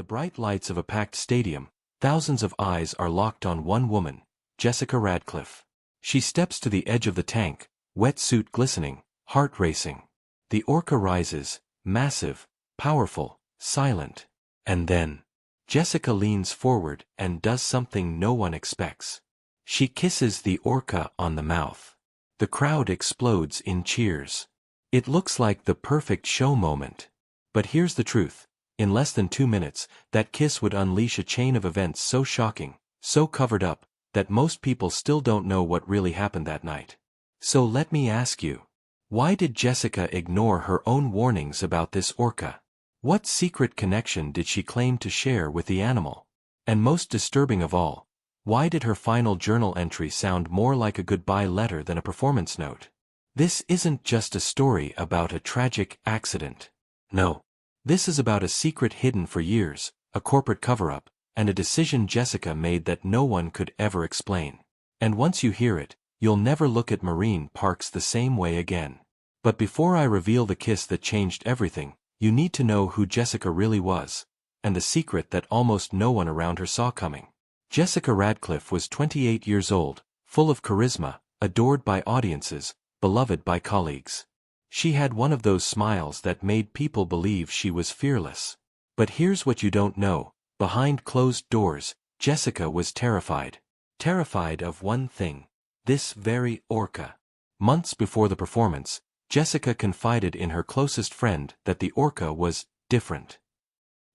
the bright lights of a packed stadium, thousands of eyes are locked on one woman, Jessica Radcliffe. She steps to the edge of the tank, wetsuit glistening, heart racing. The orca rises, massive, powerful, silent. And then, Jessica leans forward and does something no one expects. She kisses the orca on the mouth. The crowd explodes in cheers. It looks like the perfect show moment. But here's the truth. In less than 2 minutes, that kiss would unleash a chain of events so shocking, so covered up, that most people still don't know what really happened that night. So let me ask you, why did Jessica ignore her own warnings about this orca? What secret connection did she claim to share with the animal? And most disturbing of all, why did her final journal entry sound more like a goodbye letter than a performance note? This isn't just a story about a tragic accident. No. This is about a secret hidden for years, a corporate cover-up, and a decision Jessica made that no one could ever explain. And once you hear it, you'll never look at marine parks the same way again. But before I reveal the kiss that changed everything, you need to know who Jessica really was, and the secret that almost no one around her saw coming. Jessica Radcliffe was 28 years old, full of charisma, adored by audiences, beloved by colleagues. She had one of those smiles that made people believe she was fearless. But here's what you don't know. Behind closed doors, Jessica was terrified. Terrified of one thing. This very orca. Months before the performance, Jessica confided in her closest friend that the orca was different.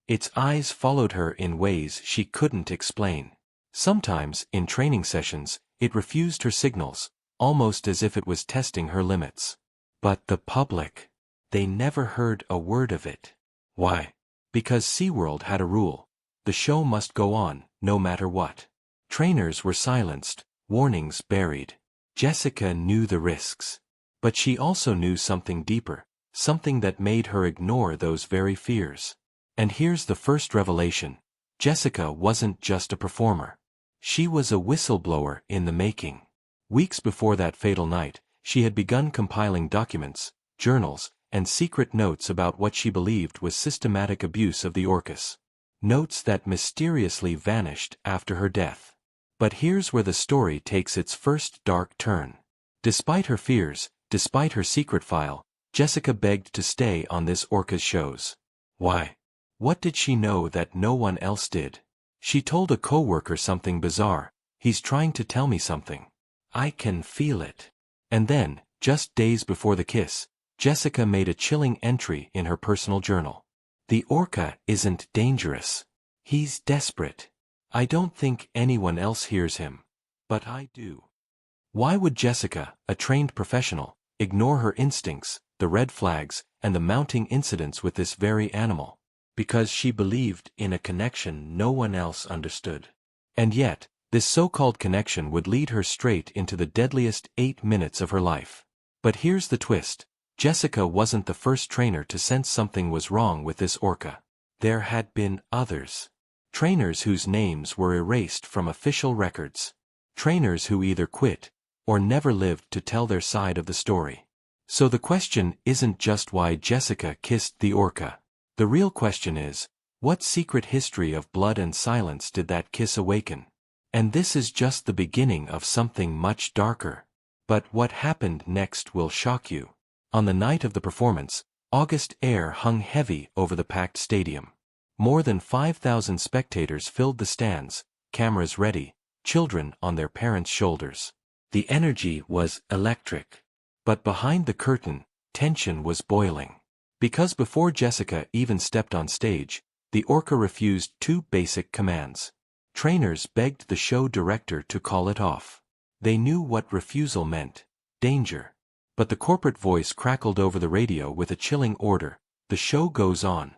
Its eyes followed her in ways she couldn't explain. Sometimes, in training sessions, it refused her signals, almost as if it was testing her limits. But the public, they never heard a word of it. Why? Because SeaWorld had a rule. The show must go on, no matter what. Trainers were silenced, warnings buried. Jessica knew the risks. But she also knew something deeper, something that made her ignore those very fears. And here's the first revelation. Jessica wasn't just a performer. She was a whistleblower in the making. Weeks before that fatal night, she had begun compiling documents, journals, and secret notes about what she believed was systematic abuse of the orcas. Notes that mysteriously vanished after her death. But here's where the story takes its first dark turn. Despite her fears, despite her secret file, Jessica begged to stay on this orca's shows. Why? What did she know that no one else did? She told a coworker something bizarre. He's trying to tell me something. I can feel it. And then, just days before the kiss, Jessica made a chilling entry in her personal journal. The orca isn't dangerous. He's desperate. I don't think anyone else hears him. But I do. Why would Jessica, a trained professional, ignore her instincts, the red flags, and the mounting incidents with this very animal? Because she believed in a connection no one else understood. And yet, this so-called connection would lead her straight into the deadliest 8 minutes of her life. But here's the twist. Jessica wasn't the first trainer to sense something was wrong with this orca. There had been others. Trainers whose names were erased from official records. Trainers who either quit, or never lived to tell their side of the story. So the question isn't just why Jessica kissed the orca. The real question is, what secret history of blood and silence did that kiss awaken? And this is just the beginning of something much darker. But what happened next will shock you. On the night of the performance, August air hung heavy over the packed stadium. More than 5,000 spectators filled the stands, cameras ready, children on their parents' shoulders. The energy was electric. But behind the curtain, tension was boiling. Because before Jessica even stepped on stage, the orca refused 2 basic commands. Trainers begged the show director to call it off. They knew what refusal meant. Danger. But the corporate voice crackled over the radio with a chilling order. The show goes on.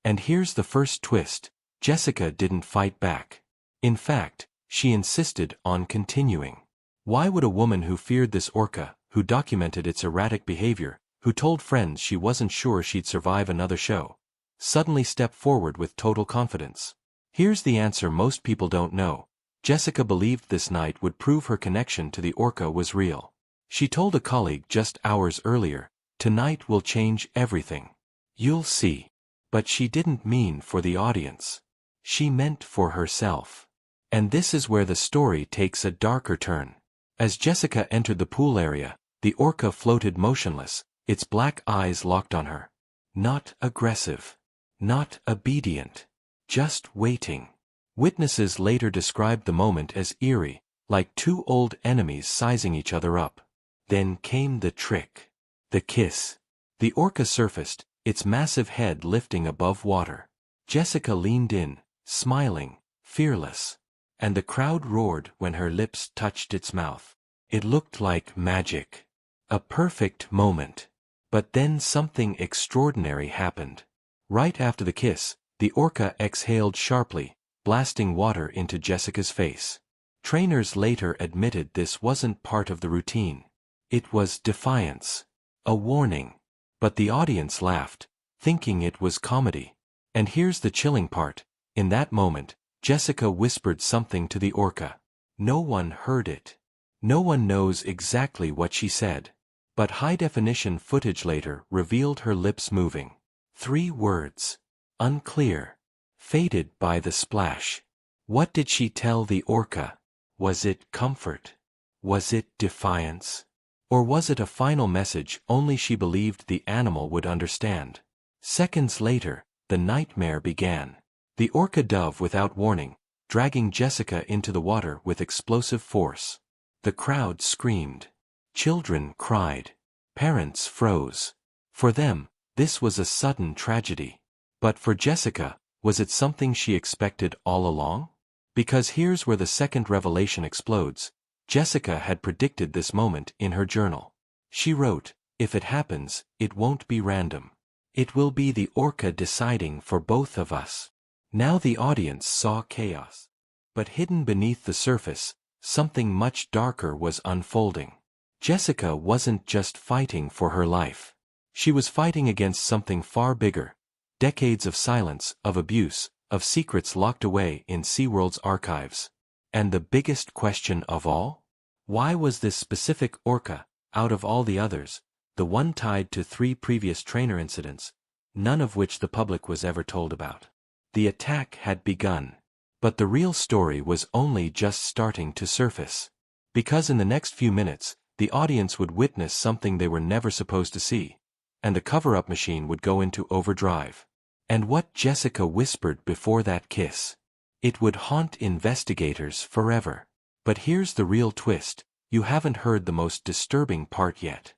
And here's the first twist. Jessica didn't fight back. In fact, she insisted on continuing. Why would a woman who feared this orca, who documented its erratic behavior, who told friends she wasn't sure she'd survive another show, suddenly step forward with total confidence? Here's the answer most people don't know. Jessica believed this night would prove her connection to the orca was real. She told a colleague just hours earlier, "Tonight will change everything. You'll see." But she didn't mean for the audience. She meant for herself. And this is where the story takes a darker turn. As Jessica entered the pool area, the orca floated motionless, its black eyes locked on her. Not aggressive. Not obedient. Just waiting. Witnesses later described the moment as eerie, like two old enemies sizing each other up. Then came the trick. The kiss. The orca surfaced, its massive head lifting above water. Jessica leaned in, smiling, fearless. And the crowd roared when her lips touched its mouth. It looked like magic. A perfect moment. But then something extraordinary happened. Right after the kiss, the orca exhaled sharply, blasting water into Jessica's face. Trainers later admitted this wasn't part of the routine. It was defiance. A warning. But the audience laughed, thinking it was comedy. And here's the chilling part. In that moment, Jessica whispered something to the orca. No one heard it. No one knows exactly what she said. But high-definition footage later revealed her lips moving. 3 words. Unclear. Faded by the splash. What did she tell the orca? Was it comfort? Was it defiance? Or was it a final message only she believed the animal would understand? Seconds later, the nightmare began. The orca dove without warning, dragging Jessica into the water with explosive force. The crowd screamed. Children cried. Parents froze. For them, this was a sudden tragedy. But for Jessica, was it something she expected all along? Because here's where the second revelation explodes. Jessica had predicted this moment in her journal. She wrote, "If it happens, it won't be random. It will be the orca deciding for both of us." Now the audience saw chaos. But hidden beneath the surface, something much darker was unfolding. Jessica wasn't just fighting for her life. She was fighting against something far bigger. Decades of silence, of abuse, of secrets locked away in SeaWorld's archives. And the biggest question of all? Why was this specific orca, out of all the others, the one tied to 3 previous trainer incidents, none of which the public was ever told about? The attack had begun. But the real story was only just starting to surface. Because in the next few minutes, the audience would witness something they were never supposed to see. And the cover-up machine would go into overdrive. And what Jessica whispered before that kiss. It would haunt investigators forever. But here's the real twist. You haven't heard the most disturbing part yet.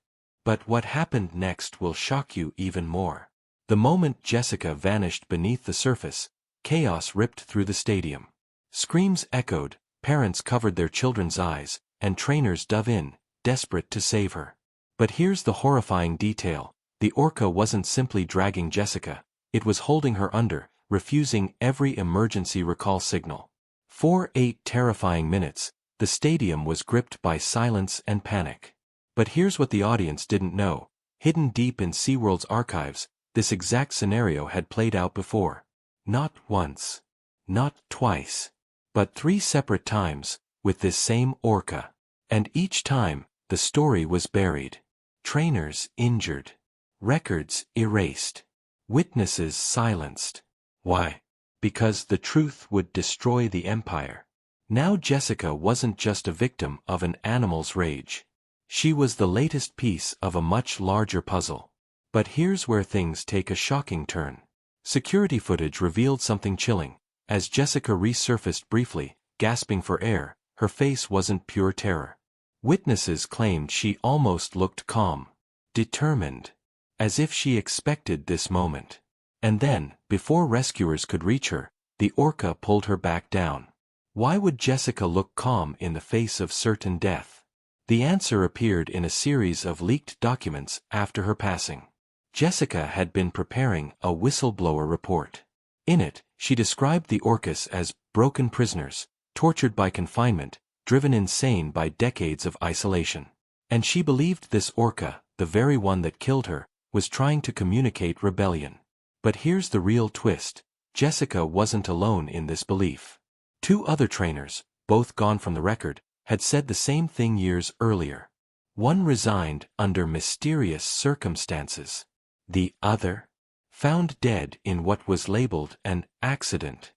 But what happened next will shock you even more. The moment Jessica vanished beneath the surface, chaos ripped through the stadium. Screams echoed, parents covered their children's eyes, and trainers dove in, desperate to save her. But here's the horrifying detail. The orca wasn't simply dragging Jessica. It was holding her under, refusing every emergency recall signal. For 8 terrifying minutes, the stadium was gripped by silence and panic. But here's what the audience didn't know. Hidden deep in SeaWorld's archives, this exact scenario had played out before. Not once. Not twice. But 3 separate times, with this same orca. And each time, the story was buried. Trainers injured. Records erased. Witnesses silenced. Why? Because the truth would destroy the empire. Now Jessica wasn't just a victim of an animal's rage. She was the latest piece of a much larger puzzle. But here's where things take a shocking turn. Security footage revealed something chilling. As Jessica resurfaced briefly, gasping for air, her face wasn't pure terror. Witnesses claimed she almost looked calm. Determined. As if she expected this moment. And then, before rescuers could reach her, the orca pulled her back down. Why would Jessica look calm in the face of certain death? The answer appeared in a series of leaked documents after her passing. Jessica had been preparing a whistleblower report. In it, she described the orcas as broken prisoners, tortured by confinement, driven insane by decades of isolation. And she believed this orca, the very one that killed her, was trying to communicate rebellion. But here's the real twist. Jessica wasn't alone in this belief. 2 other trainers, both gone from the record, had said the same thing years earlier. One resigned under mysterious circumstances. The other found dead in what was labeled an accident.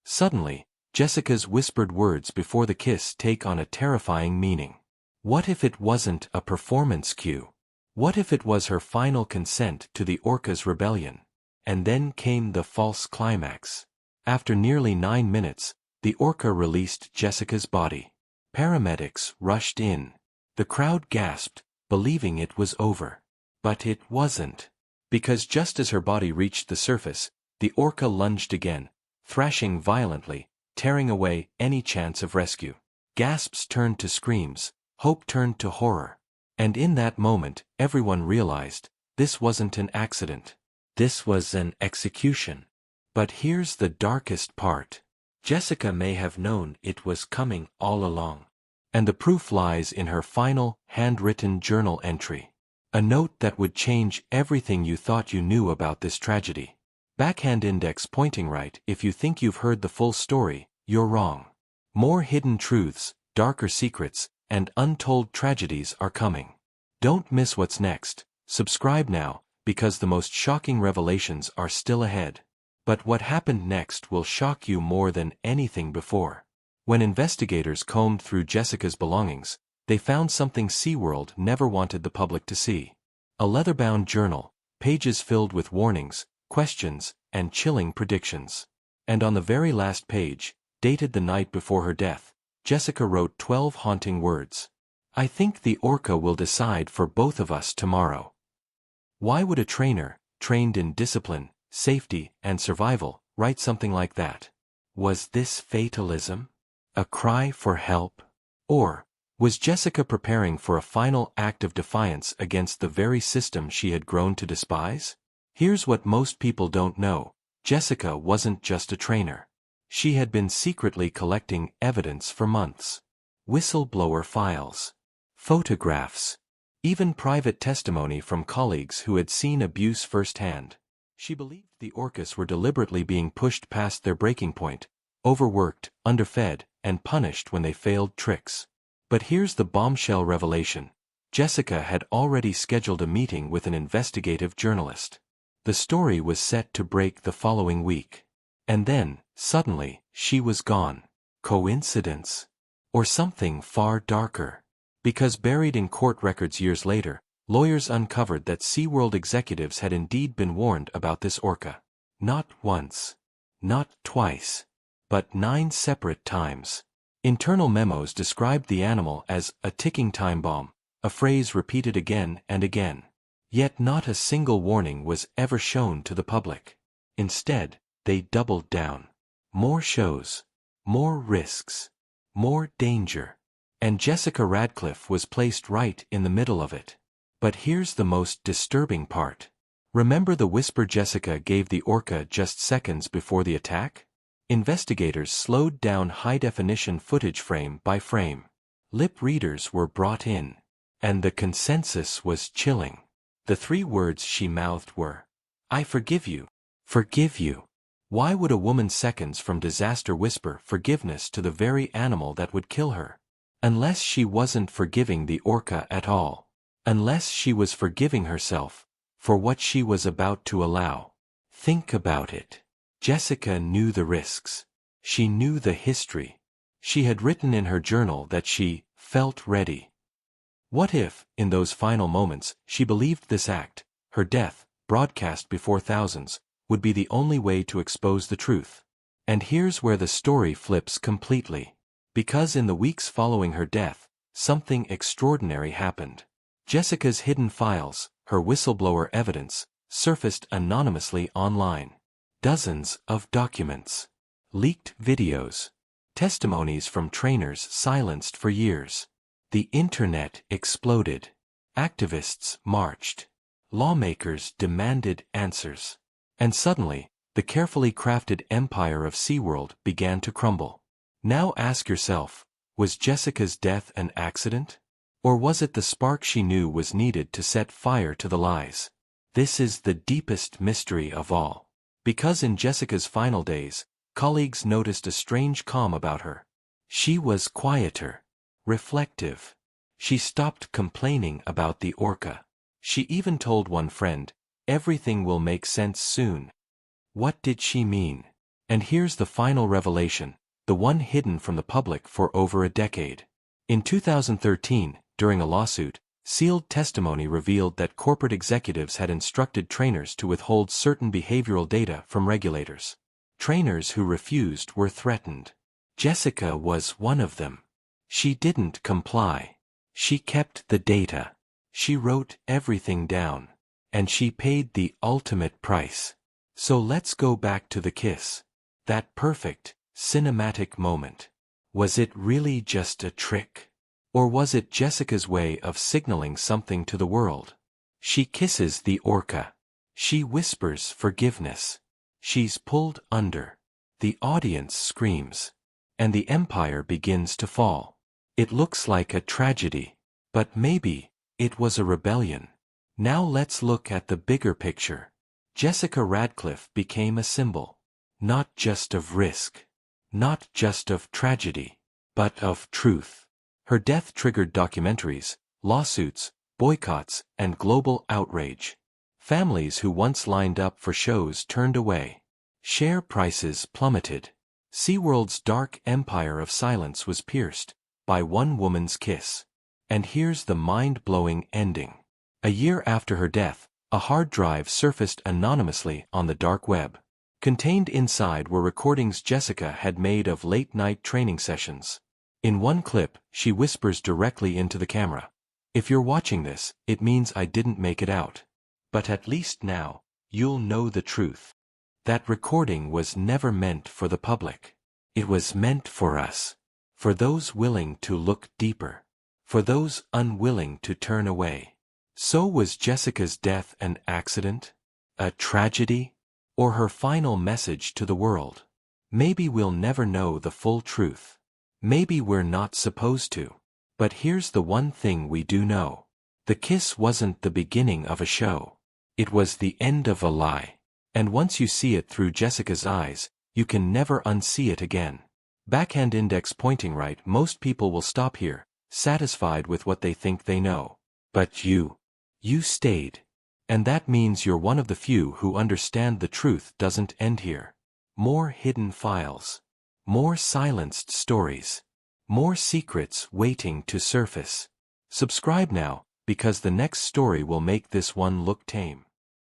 Suddenly, Jessica's whispered words before the kiss take on a terrifying meaning. What if it wasn't a performance cue? What if it was her final consent to the Orca's rebellion? And then came the false climax. After nearly 9 minutes, the Orca released Jessica's body. Paramedics rushed in. The crowd gasped, believing it was over. But it wasn't. Because just as her body reached the surface, the Orca lunged again, thrashing violently, tearing away any chance of rescue. Gasps turned to screams, hope turned to horror. And in that moment, everyone realized, this wasn't an accident. This was an execution. But here's the darkest part. Jessica may have known it was coming all along. And the proof lies in her final, handwritten journal entry. A note that would change everything you thought you knew about this tragedy. Backhand index pointing right. If you think you've heard the full story, you're wrong. More hidden truths, darker secrets, and untold tragedies are coming. Don't miss what's next. Subscribe now, because the most shocking revelations are still ahead. But what happened next will shock you more than anything before. When investigators combed through Jessica's belongings, they found something SeaWorld never wanted the public to see. A leather-bound journal, pages filled with warnings, questions, and chilling predictions. And on the very last page, dated the night before her death, Jessica wrote 12 haunting words. I think the Orca will decide for both of us tomorrow. Why would a trainer, trained in discipline, safety, and survival, write something like that? Was this fatalism? A cry for help? Or was Jessica preparing for a final act of defiance against the very system she had grown to despise? Here's what most people don't know. Jessica wasn't just a trainer. She had been secretly collecting evidence for months. Whistleblower files, photographs, even private testimony from colleagues who had seen abuse firsthand. She believed the Orcas were deliberately being pushed past their breaking point, overworked, underfed, and punished when they failed tricks. But here's the bombshell revelation. Jessica had already scheduled a meeting with an investigative journalist. The story was set to break the following week. And then, suddenly, she was gone. Coincidence? Or something far darker? Because buried in court records years later, lawyers uncovered that SeaWorld executives had indeed been warned about this Orca. Not once. Not twice. But 9 separate times. Internal memos described the animal as a ticking time bomb, a phrase repeated again and again. Yet not a single warning was ever shown to the public. Instead, they doubled down. More shows. More risks. More danger. And Jessica Radcliffe was placed right in the middle of it. But here's the most disturbing part. Remember the whisper Jessica gave the Orca just seconds before the attack? Investigators slowed down high-definition footage frame by frame. Lip readers were brought in. And the consensus was chilling. The 3 words she mouthed were, I forgive you. Forgive you. Why would a woman seconds from disaster whisper forgiveness to the very animal that would kill her? Unless she wasn't forgiving the Orca at all. Unless she was forgiving herself for what she was about to allow. Think about it. Jessica knew the risks. She knew the history. She had written in her journal that she felt ready. What if, in those final moments, she believed this act, her death, broadcast before thousands, would be the only way to expose the truth? And here's where the story flips completely. Because in the weeks following her death, something extraordinary happened. Jessica's hidden files, her whistleblower evidence, surfaced anonymously online. Dozens of documents. Leaked videos. Testimonies from trainers silenced for years. The internet exploded. Activists marched. Lawmakers demanded answers. And suddenly, the carefully crafted empire of SeaWorld began to crumble. Now ask yourself, was Jessica's death an accident? Or was it the spark she knew was needed to set fire to the lies? This is the deepest mystery of all. Because in Jessica's final days, colleagues noticed a strange calm about her. She was quieter. Reflective. She stopped complaining about the Orca. She even told one friend, Everything will make sense soon. What did she mean? And here's the final revelation, the one hidden from the public for over a decade. In 2013, during a lawsuit, sealed testimony revealed that corporate executives had instructed trainers to withhold certain behavioral data from regulators. Trainers who refused were threatened. Jessica was one of them. She didn't comply. She kept the data. She wrote everything down. And she paid the ultimate price. So let's go back to the kiss. That perfect, cinematic moment. Was it really just a trick? Or was it Jessica's way of signaling something to the world? She kisses the orca. She whispers forgiveness. She's pulled under. The audience screams. And the empire begins to fall. It looks like a tragedy. But maybe it was a rebellion. Now let's look at the bigger picture. Jessica Radcliffe became a symbol. Not just of risk. Not just of tragedy. But of truth. Her death triggered documentaries, lawsuits, boycotts, and global outrage. Families who once lined up for shows turned away. Share prices plummeted. SeaWorld's dark empire of silence was pierced by one woman's kiss. And here's the mind-blowing ending. A year after her death, a hard drive surfaced anonymously on the dark web. Contained inside were recordings Jessica had made of late-night training sessions. In one clip, she whispers directly into the camera. "If you're watching this, it means I didn't make it out. But at least now, you'll know the truth." That recording was never meant for the public. It was meant for us. For those willing to look deeper. For those unwilling to turn away. So was Jessica's death an accident? A tragedy? Or her final message to the world? Maybe we'll never know the full truth. Maybe we're not supposed to. But here's the one thing we do know. The kiss wasn't the beginning of a show. It was the end of a lie. And once you see it through Jessica's eyes, you can never unsee it again. Backhand index pointing right. Most people will stop here, satisfied with what they think they know. But you stayed. And that means you're one of the few who understand the truth doesn't end here. More hidden files. More silenced stories. More secrets waiting to surface. Subscribe now, because the next story will make this one look tame.